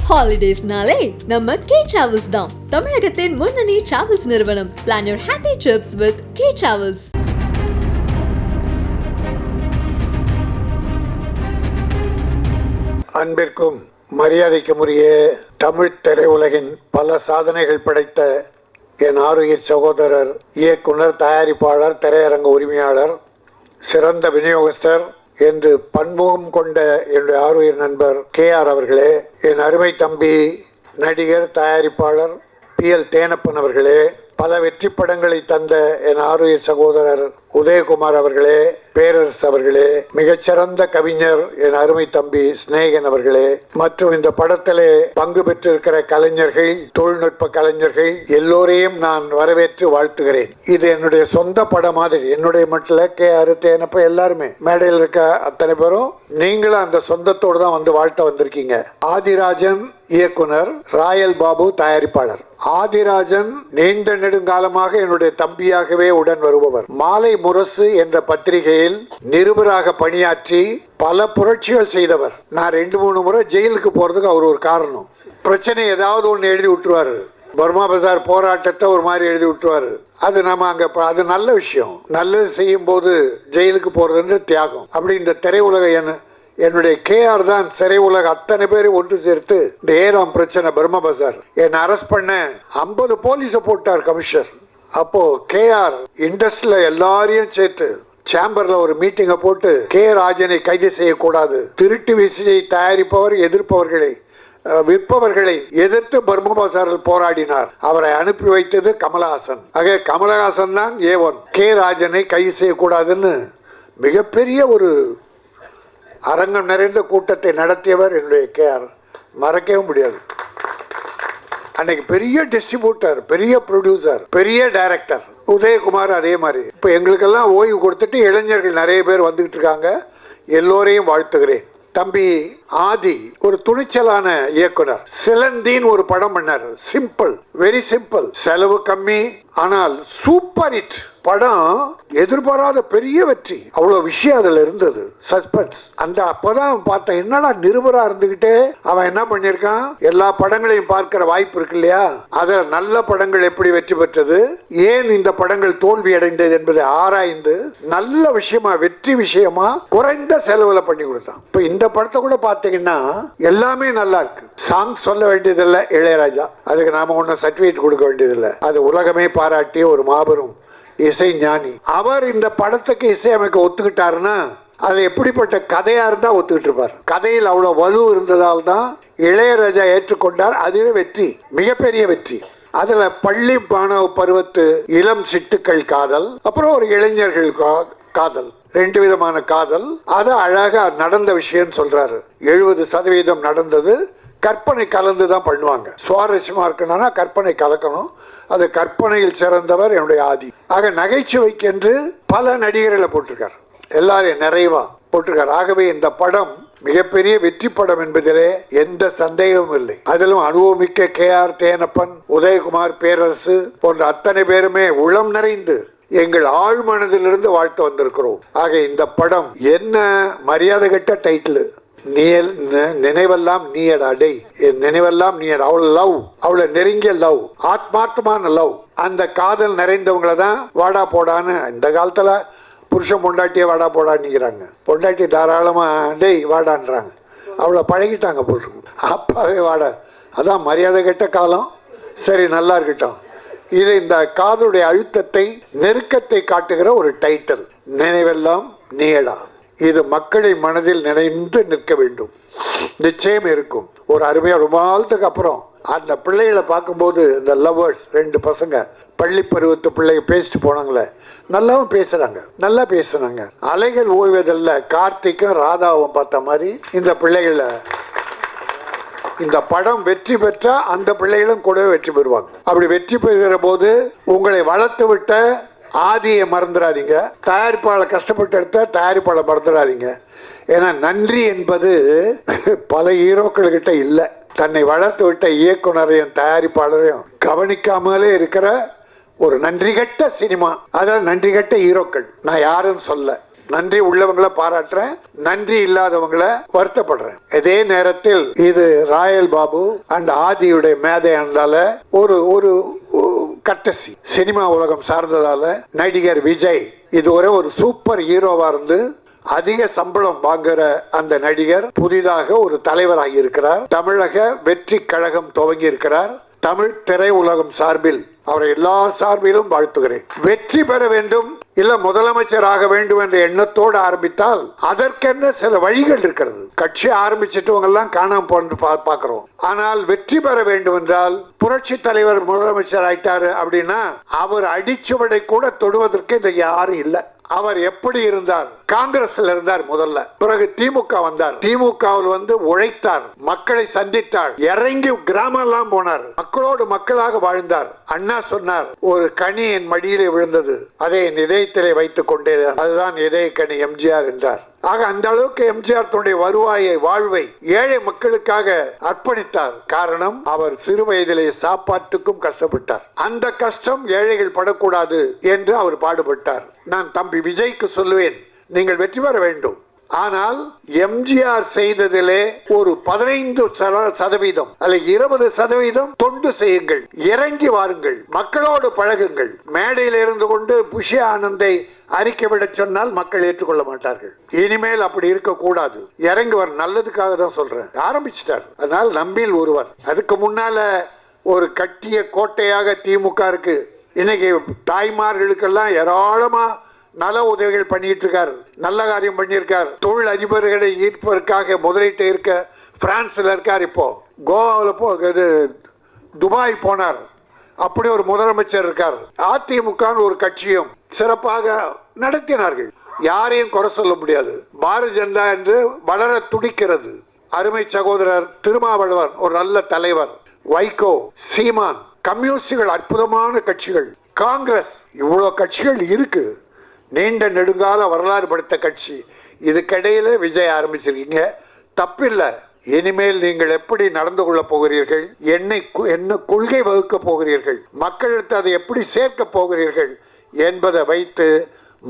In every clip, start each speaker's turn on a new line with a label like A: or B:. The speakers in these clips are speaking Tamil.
A: ஹாலிடேஸ்னாலே நம்ம கே டிராவல்ஸ் தான். தமிழகத்தின் முன்னணி டிராவல்ஸ் நிறுவனம். Plan your happy trips with K Travels.
B: அன்பிற்கும் மரியாதைக்குரிய தமிழ் திரையுலகின் பல சாதனைகள் படைத்த என் ஆருயிர் சகோதரர், இயக்குனர், தயாரிப்பாளர், திரையரங்க உரிமையாளர், சிறந்த விநியோகஸ்தர் என்று பன்முகம் கொண்ட என்னுடைய ஆருயிர் நண்பர் KR அவர்களே, என் அருமை தம்பி நடிகர், தயாரிப்பாளர் PL தேனப்பன் அவர்களே, பல வெற்றி படங்களை தந்த என் ஆருயிர் சகோதரர் உதயகுமார் அவர்களே, பேரரசு அவர்களே, மிகச்சிறந்த கவிஞர் என் அருமை தம்பி சிநேகன் அவர்களே, மற்றும் இந்த படத்திலே பங்கு பெற்றிருக்கிற கலைஞர்கள், தொழில்நுட்ப கலைஞர்கள் எல்லோரையும் நான் வரவேற்று வாழ்த்துகிறேன். இது என்னுடைய சொந்த படம் மாதிரி. என்னுடைய மட்டும் KR தேனப்ப எல்லாருமே மேடையில் இருக்க அத்தனை பேரும் நீங்களும் அந்த சொந்தத்தோடு தான் வந்து வாழ்த்த வந்திருக்கீங்க. ஆதிராஜன் இயக்குனர், ராயல் பாபு தயாரிப்பாளர். ஆதிராஜன் நீண்ட நெடுங்காலமாக என்னுடைய தம்பியாகவே உடன் வருபவர். மாலை முரசு என்ற பத்திரிகையில் நிருபராக பணியாற்றி பல புரட்சிகள் செய்தவர். நான் 2-3 முறை ஜெயிலுக்கு போறதுக்கு அவர் ஒரு காரணம். பிரச்சனை ஏதாவது ஒன்று எழுதி விட்டுருவாரு. பர்மா பஜார் போராட்டத்தை ஒரு மாதிரி எழுதி விட்டுருவாரு. அது நம்ம அங்க அது நல்ல விஷயம். நல்லது செய்யும் போது ஜெயிலுக்கு போறதுன்னு தியாகம். அப்படி இந்த திரையுலக என்னுடைய KR தான் திரையுலக அத்தனை பேரை ஒன்று சேர்த்து இந்த ஏராம் பிரச்சனை, பர்மா பஜார் என்னை அரெஸ்ட் பண்ண 50 போலீஸை போட்டார் கமிஷனர். அப்போ KR இண்டஸ்ட்ரியில எல்லாரையும் சேர்த்து சேம்பர்ல ஒரு மீட்டிங்கை போட்டு ராஜனை கைது செய்யக்கூடாது, திருட்டு விசையை தயாரிப்பவர், எதிர்ப்பவர்களை, விற்பவர்களை எதிர்த்து பர்மா பஜாரில் போராடினார். அவரை அனுப்பி வைத்தது கமலஹாசன். ஆக கமலஹாசன் தான் A1. ராஜனை கைது செய்யக்கூடாதுன்னு மிகப்பெரிய ஒரு அரங்கம் நிறைந்த கூட்டத்தை நடத்தியவர் என்னுடைய KR. மறக்கவே முடியாது. அன்னைக்கு பெரிய டிஸ்ட்ரிபியூட்டர், பெரிய ப்ரொடியூசர், பெரிய டைரக்டர். உதயகுமார் அதே மாதிரி. இப்போ எங்களுக்கெல்லாம் ஓய்வு கொடுத்துட்டு இளைஞர்கள் நிறைய பேர் வந்துகிட்டு இருக்காங்க. எல்லோரையும் வாழ்த்துகிறேன். தம்பி ஆதி ஒரு துணிச்சலான இயக்குனர். சிலந்தின்னு ஒரு படம் பண்ணார். சிம்பிள், வெரி சிம்பிள், செலவு கம்மி, ஆனால் சூப்பர் ஹிட் படம். எதிர்பாராத பெரிய வெற்றி. அவ்வளவு விஷயம் அதுல இருந்தது, சஸ்பென்ஸ். அந்த அப்பதான் பார்த்தேன், என்னடா நிருபரா இருந்துகிட்டே அவன் என்ன பண்ணிருக்கான். எல்லா படங்களையும் பார்க்கிற வாய்ப்பு இருக்கு இல்லையா. அத நல்ல படங்கள் எப்படி வெற்றி பெற்றது, ஏன் இந்த படங்கள் தோல்வி அடைந்தது என்பதை ஆராய்ந்து நல்ல விஷயமா, வெற்றி விஷயமா குறைந்த செலவுல பண்ணி கொடுத்தான். இப்ப இந்த படத்தை கூட பாத்தீங்கன்னா எல்லாமே நல்லா இருக்கு. சாங் சொல்ல வேண்டியதில்லை, இளையராஜா. அதுக்கு நாம ஒன்னும் சர்டிபிகேட் கொடுக்க வேண்டியதில்லை. அது உலகமே பாராட்டிய ஒரு மாபெரும் இசை ஞானி. அவர் இந்த படத்துக்கு இசையமைக்க ஒத்துக்கிட்டாருன்னா அது எப்படிப்பட்ட கதையா இருந்தா ஒத்துக்கிட்டு இருப்பார். கதையில் அவ்வளவு வலு இருந்ததால் தான் இளையராஜா ஏற்றுக்கொண்டார். அதுவே வெற்றி, மிகப்பெரிய வெற்றி. அதுல பள்ளி மாணவ பருவத்து இளம் சிட்டுக்கள் காதல், அப்புறம் ஒரு இளைஞர்கள் காதல், 2 விதமான காதல். அது அழகா நடந்த விஷயம் சொல்றாரு. 70% நடந்தது கற்பனை கலந்து தான் பண்ணுவாங்க. சுவாரஸ்யமா இருக்கணும்னா கற்பனை கலக்கணும். அது கற்பனையில் சிறந்தவர் என்னுடைய ஆதி. ஆக நகைச்சுவைக்கென்று பல நடிகர்களை போட்டிருக்கார். எல்லாரையும் நிறைவா போட்டிருக்கார். ஆகவே இந்த படம் மிகப்பெரிய வெற்றி படம் என்பதிலே எந்த சந்தேகமும் இல்லை. அதிலும் அனுபவமிக்க KR தேனப்பன், உதயகுமார், பேரரசு போன்ற அத்தனை பேருமே உளம் நிறைந்து எங்கள் ஆழ்மனதிலிருந்து வாழ்த்து வந்திருக்கிறோம். ஆக இந்த படம் என்ன மரியாதை கட்ட டைட்டில், நினைவெல்லாம் நீயடா டேய், நினைவெல்லாம் நீயடா. அவ்வளவு லவ், அவ்வளவு நெருங்கிய லவ், ஆத்மார்த்தமான லவ். அந்த காதல் நிறைந்தவங்களை தான் வாடா போடான்னு இந்த காலத்துல புருஷன் பொண்டாட்டியே வாடா போடான்னுங்கிறாங்க. பொண்டாட்டி தாராளமா டேய் வாடான்றாங்க. அவ்வளோ பழகிட்டாங்க போட்டு. அப்பாவே வாடா, அதான் மரியாதை கெட்ட காலம். சரி, நல்லா இருக்கட்டும். இது இந்த காதலுடைய அழுத்தத்தை, நெருக்கத்தை காட்டுகிற ஒரு டைட்டில், நினைவெல்லாம் நீயடா. இது மக்களின் மனதில் நினைந்து நிற்க வேண்டும். நிச்சயம் இருக்கும். ஒரு அருமையா ரொம்ப நாளத்துக்கு அப்புறம் அந்த பிள்ளைகளை பார்க்கும்போது, இந்த லவ்வர்ஸ் 2 பசங்க, பள்ளி பருவத்து பிள்ளைங்க பேசிட்டு போனாங்களே, நல்லாவும் பேசுறாங்க, நல்லா பேசுறாங்க. அலைகள் ஓய்வதில்லை. கார்த்திக்கும் ராதாவும் பார்த்த மாதிரி இந்த பிள்ளைகளை, இந்த படம் வெற்றி பெற்றா அந்த பிள்ளைகளும் கூடவே வெற்றி பெறுவாங்க. அப்படி வெற்றி பெறுகிற போது உங்களை வளர்த்து விட்ட ஆதியை மறந்துடாதீங்க. தயாரிப்பாளர் கஷ்டப்பட்டு எடுத்த தயாரிப்பாளர் மறந்துடாதீங்க. ஏன்னா நன்றி என்பது பல ஹீரோக்கள் கிட்ட இல்லை. தன்னை வளர்த்து விட்ட இயக்குனரையும் தயாரிப்பாளரையும் கவனிக்காமலே இருக்கிற ஒரு நன்றி கட்ட சினிமா. அதாவது நன்றி கட்ட ஹீரோக்கள். நான் யாருன்னு சொல்ல, நன்றி உள்ளவங்களை பாராட்டுறேன், நன்றி இல்லாதவங்களை வருத்தப்படுறேன். இதே நேரத்தில் இது ராயல் பாபு அண்ட் ஆதியுடைய மேதையானதால ஒரு ஒரு கட்டசி சினிமா உலகம் சார்ந்ததால நடிகர் விஜய் இது ஒரு சூப்பர் ஹீரோவா இருந்து அதிக சம்பளம் வாங்குற அந்த நடிகர் புதிதாக ஒரு தலைவராகி இருக்கிறார். தமிழக வெற்றி கழகம் துவங்கி இருக்கிறார். தமிழ் திரையுலகம் சார்பில் அவரை எல்லா சார்பிலும் வாழ்த்துகிறேன். வெற்றி பெற வேண்டும், இல்ல முதலமைச்சராக வேண்டும் என்ற எண்ணத்தோடு ஆரம்பித்தால் அதற்கென்ன சில வழிகள் இருக்கிறது. கட்சி ஆரம்பிச்சிட்டவங்க எல்லாம் காணாம போன்னு பாக்குறோம். ஆனால் வெற்றி பெற வேண்டும் என்றால் புரட்சி தலைவர் முதலமைச்சர் ஆயிட்டாரு அப்படின்னா அவர் அடிச்சுவடை கூட தொடுவதற்கு இந்த யாரும் இல்லை. அவர் எப்படி இருந்தார்? காங்கிரஸ்ல இருந்தார் முதல்ல, பிறகு திமுக வந்தார். திமுகவில் உழைத்தார், மக்களை சந்தித்தார், இறங்கி கிராமம் எல்லாம் போனார், மக்களோடு மக்களாக வாழ்ந்தார். அண்ணா சொன்னார், ஒரு கனி என் மடியிலே விழுந்தது, அதை என் இதயத்திலே வைத்துக் கொண்டே, அதுதான் இதய கனி எம்ஜிஆர் என்றார். ஆக அந்த அளவுக்கு எம்ஜிஆர் தன்னுடைய வருவாயை வாழ்வை ஏழை மக்களுக்காக அர்ப்பணித்தார். காரணம், அவர் சிறு வயதிலே சாப்பாட்டுக்கும் கஷ்டப்பட்டார். அந்த கஷ்டம் ஏழைகள் படக்கூடாது என்று அவர் பாடுபட்டார். நான் தம்பி விஜய்க்கு சொல்லுவேன், நீங்கள் வெற்றி பெற வேண்டும். ஆனால் எம்ஜிஆர் செய்ததிலே ஒரு 15% அல்ல 20% தொண்டு செய்யுங்கள், இறங்கி வாருங்கள், மக்களோடு பழகுங்கள். மேடையில் இருந்து கொண்டு புஷி ஆனந்தை அறிக்கை விட சொன்னால் மக்கள் ஏற்றுக்கொள்ள மாட்டார்கள். இனிமேல் அப்படி இருக்கக்கூடாது. இறங்கி வர நல்லதுக்காக தான் சொல்றேன். ஆரம்பிச்சிட்டார். அதனால் நம்பில் ஒருவர். அதுக்கு முன்னால ஒரு கட்டிய கோட்டையாக திமுக இருக்கு. இன்னைக்கு தாய்மார்களுக்கெல்லாம் ஏராளமா நல உதவிகள் பண்ணிட்டு இருக்காரு, நல்ல காரியம் பண்ணியிருக்கார். தொழில் அதிபர்களை ஈர்ப்பதற்காக முதலீட்டு இருக்க பிரான்ஸ்ல இருக்கார். இப்போ கோவாவில் துபாய் போனார். அப்படி ஒரு முதலமைச்சர் இருக்கார். அதிமுக ஒரு கட்சியும் சிறப்பாக நடத்தினார்கள். யாரையும் குறை சொல்ல முடியாது. பாரதிய ஜனதா என்று வளர துடிக்கிறது. அருமை சகோதரர் திருமாவளவன் ஒரு நல்ல தலைவர். வைகோ, சீமான், கம்யூனிஸ்டுகள் அற்புதமான கட்சிகள். காங்கிரஸ், இவ்வளவு கட்சிகள் இருக்கு. நீண்ட நெடுங்கால வரலாறு படைத்த கட்சி. இதுக்கிடையில விஜய் ஆரம்பிச்சிருக்கீங்க, தப்பில்லை. இனிமேல் நீங்கள் எப்படி நடந்து கொள்ள போகிறீர்கள், என்ன கொள்கை வகுக்க போகிறீர்கள், மக்களிடத்து அதை எப்படி சேர்க்க போகிறீர்கள் என்பதை வைத்து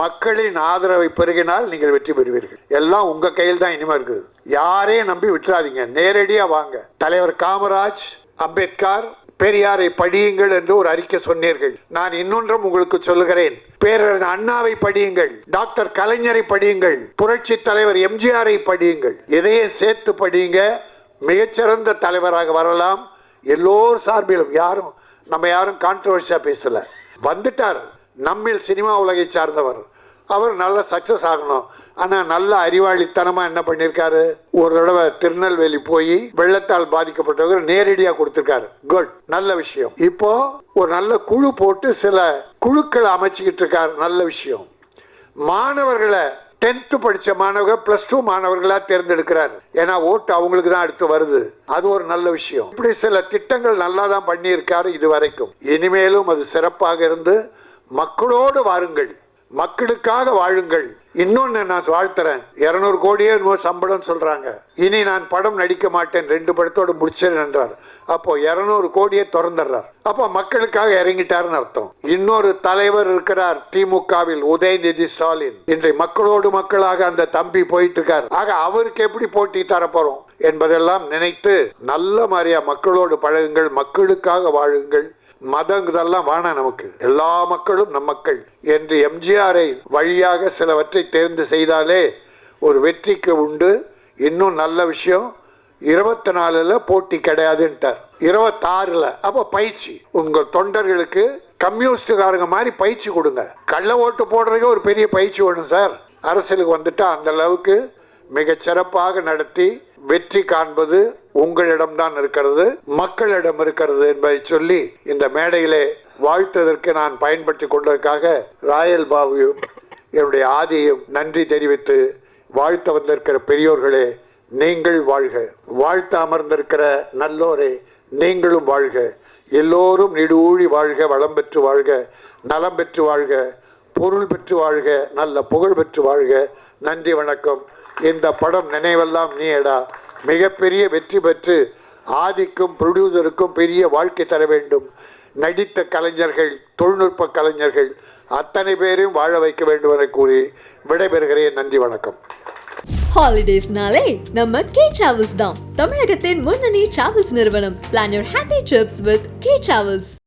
B: மக்களின் ஆதரவை பெருகினால் நீங்கள் வெற்றி பெறுவீர்கள். எல்லாம் உங்க கையில் தான் இனிமே இருக்குது. யாரையும் நம்பி விட்டுறாதீங்க, நேரடியா வாங்க. தலைவர் காமராஜ், அம்பேத்கர், பெரியாரை படியுங்கள் என்று ஒரு அறிக்கை சொன்னீர்கள். நான் இன்னொன்றும் உங்களுக்கு சொல்லுகிறேன். பேரறிஞர் அண்ணாவை படியுங்கள், டாக்டர் கலைஞரை படியுங்கள், புரட்சி தலைவர் எம்ஜிஆரை படியுங்கள். இதையே சேர்த்து படியுங்க. மிகச்சிறந்த தலைவராக வரலாம். எல்லோரும் சார்பிலும் நம்ம யாரும் கான்ட்ரவர்சியா பேசல. வந்துட்டார், நம்மில் சினிமா உலகை சார்ந்தவர். அவர் நல்ல சக்சஸ் ஆகணும். ஆனா நல்ல அறிவாளித்தனமா என்ன பண்ணிருக்காரு, ஒரு தடவை திருநெல்வேலி போய் வெள்ளத்தால் பாதிக்கப்பட்டவர்கள் நேரடியா கொடுத்திருக்காரு. குட், நல்ல விஷயம். இப்போ ஒரு நல்ல குழு போட்டு சில குழுக்களை அமைச்சுக்கிட்டு இருக்காரு. நல்ல விஷயம். மாணவர்களை 10th படிச்ச மாணவர்கள் +2 மாணவர்களா தேர்ந்தெடுக்கிறார். ஏன்னா ஓட்டு அவங்களுக்கு தான் அடுத்து வருது. அது ஒரு நல்ல விஷயம். இப்படி சில திட்டங்கள் நல்லா தான் பண்ணி இருக்காரு இது வரைக்கும். இனிமேலும் அது சிறப்பாக இருந்து மக்களோடு வாருங்கள், மக்களுக்காக வாழுங்கள். இன்னொன்னு நான் வாழ்த்துறேன், 200 கோடியே சம்பளம் சொல்றாங்க. இனி நான் படம் நடிக்க மாட்டேன், 2 படத்தோடு முடிச்சேன் என்றார். அப்போ 200 கோடியே திறந்துடுறார். அப்போ மக்களுக்காக இறங்கிட்டாருன்னு அர்த்தம். இன்னொரு தலைவர் இருக்கிறார் திமுகவில், உதயநிதி ஸ்டாலின். இன்றைய மக்களோடு மக்களாக அந்த தம்பி போயிட்டு இருக்கார். ஆக அவருக்கு எப்படி போட்டி தரப்போறோம் என்பதெல்லாம் நினைத்து நல்ல மாதிரியா மக்களோடு பழகுங்கள், மக்களுக்காக வாழுங்கள். மதம் இதெல்லாம் வேணாம், நமக்கு எல்லா மக்களும் நம் மக்கள் என்று எம்ஜிஆரை வழியாக சிலவற்றை தேர்ந்து செய்தாலே ஒரு வெற்றிக்கு உண்டு. இன்னும் நல்ல விஷயம், 24ல் போட்டி கிடையாதுன்ட்டார், 26ல். அப்போ பயிற்சி உங்கள் தொண்டர்களுக்கு கம்யூனிஸ்டுக்காரங்க மாதிரி பயிற்சி கொடுங்க. கள்ள ஓட்டு போடுறதுக்கு ஒரு பெரிய பயிற்சி வேணும் சார். அரசியலுக்கு வந்துட்டா அந்த அளவுக்கு மிக சிறப்பாக நடத்தி வெற்றி காண்பது உங்களிடம்தான் இருக்கிறது, மக்களிடம் இருக்கிறது என்பதை சொல்லி இந்த மேடையிலே வாழ்த்ததற்கு நான் பயன்படுத்தி கொண்டதற்காக ராயல் பாபு என்னுடைய ஆதியும் நன்றி தெரிவித்து, வாழ்த்த வந்திருக்கிற பெரியோர்களே நீங்கள் வாழ்க, வாழ்த்த அமர்ந்திருக்கிற நல்லோரே நீங்களும் வாழ்க, எல்லோரும் நெடுவூழி வாழ்க, வளம் பெற்று வாழ்க, நலம் பெற்று வாழ்க, பொருள் பெற்று வாழ்க, நல்ல புகழ் பெற்று வாழ்க. நன்றி, வணக்கம். இந்த படம் நினைவெல்லாம் நீடா மிகப்பெரிய வெற்றி பெற்று ஆதிக்கும் ப்ரொடியூசருக்கும் பெரிய வாழ்க்கை தர வேண்டும். நடித்த கலைஞர்கள், தொழில்நுட்ப கலைஞர்கள் அத்தனை பேரையும் வாழ வைக்க வேண்டும் என கூறி விடைபெறுகிறேன். நன்றி, வணக்கம்.
A: ஹாலிடேஸ்னாலே நம்ம கே டிராவல்ஸ் தான். தமிழகத்தின் முன்னணி டிராவல்ஸ் நிறுவனம். Plan your happy trips with K Travels.